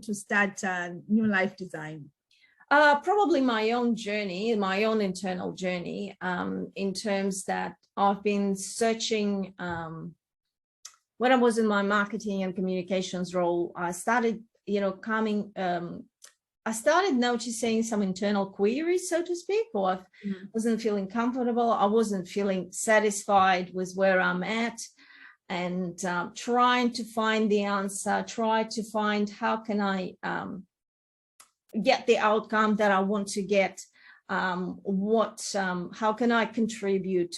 to start New Life Design? Probably my own journey, my own internal journey, in terms that I've been searching. When I was in my marketing and communications role, I started, I started noticing some internal queries, so to speak, or I wasn't feeling comfortable. I wasn't feeling satisfied with where I'm at, and trying to find the answer, try to find how can I get the outcome that I want to get, how can I contribute,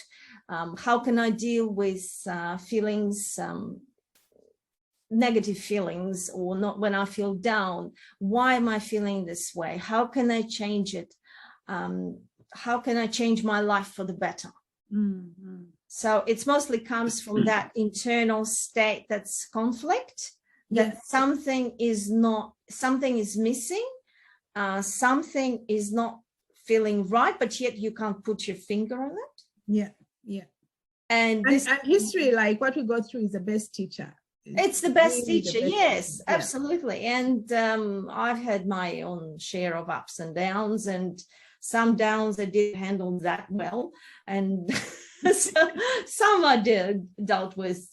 how can I deal with feelings, negative feelings, or not when I feel down. Why am I feeling this way? How can I change it? How can I change my life for the better? Mm-hmm. So it's mostly comes from that internal state that's conflict, that something is missing, something is not feeling right, but yet you can't put your finger on it. Yeah. And history, like what we go through, is the best teacher. It's the best teacher, yes, absolutely. And I've had my own share of ups and downs, and some downs I didn't handle that well, and so some I dealt with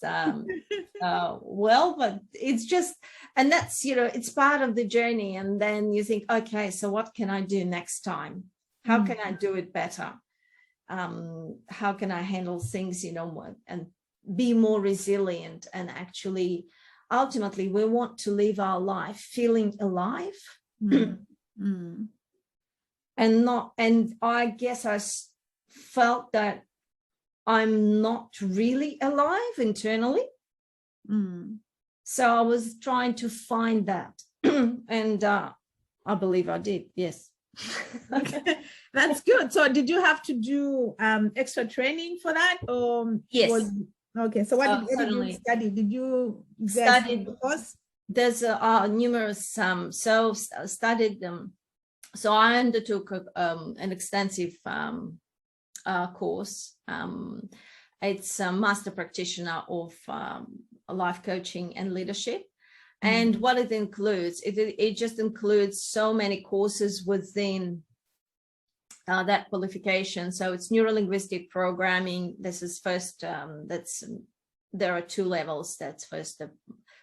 well, but it's just, and that's, it's part of the journey. And then you think, okay, so what can I do next time? How can I do it better? How can I handle things, and be more resilient? And actually, ultimately, we want to live our life feeling alive. And I guess I felt that I'm not really alive internally. So I was trying to find that. And I believe I did, yes. Okay, that's good. So did you have to do extra training for that? Yes. Okay, so what did you study? Did you study the course? There's numerous studied so I undertook an extensive course. It's a master practitioner of life coaching and leadership. And what it includes, it just includes so many courses within that qualification. So it's neuro-linguistic programming. This is first, there are two levels. That's first the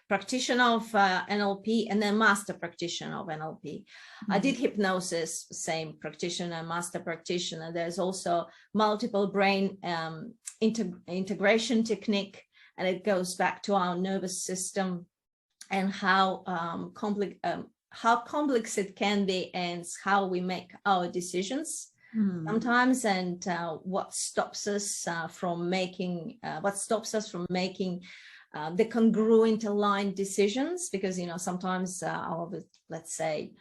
practitioner of NLP, and then master practitioner of NLP. I did hypnosis, same practitioner, master practitioner. There's also multiple brain integration technique, and it goes back to our nervous system and how complex it can be, and how we make our decisions sometimes, and what stops us from making the congruent, aligned decisions. Because sometimes let's say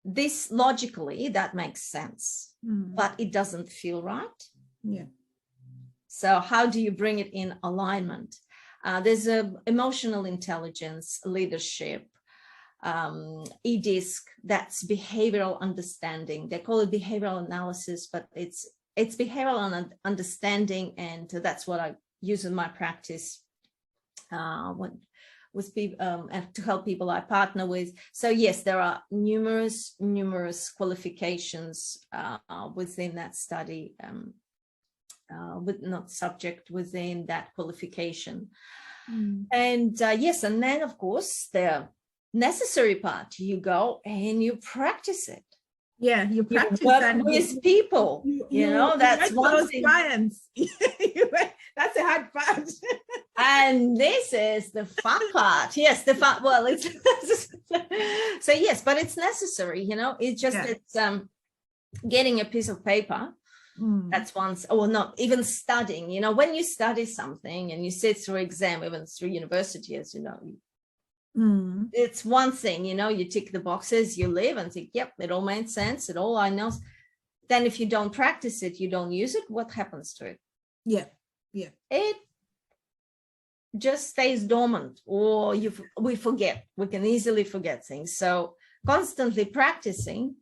this logically that makes sense, but it doesn't feel right. So how do you bring it in alignment? There's emotional intelligence, leadership, EDISC, that's behavioral understanding. They call it behavioral analysis, but it's behavioral understanding, and that's what I use in my practice with people, and to help people I partner with. So yes, there are numerous qualifications within that study, within that qualification. And yes, and then of course the necessary part, you go and you practice it. You practice, you work with people. That's one thing. Clients. That's a hard part. And this is the fun part. Yes, the fun. Well, it's so yes, but it's necessary. It's just it's getting a piece of paper. That's once, or not even studying. When you study something and you sit through exam, even through university, as you know, it's one thing. You tick the boxes, you live and think, yep, it all made sense. It all I know. Then if you don't practice it, you don't use it, what happens to it? It just stays dormant, or we forget. We can easily forget things. So constantly practicing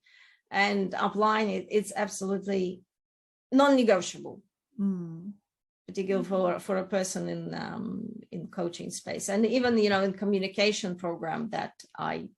and applying it, it's absolutely non-negotiable, particularly for a person in coaching space. And even in communication program that I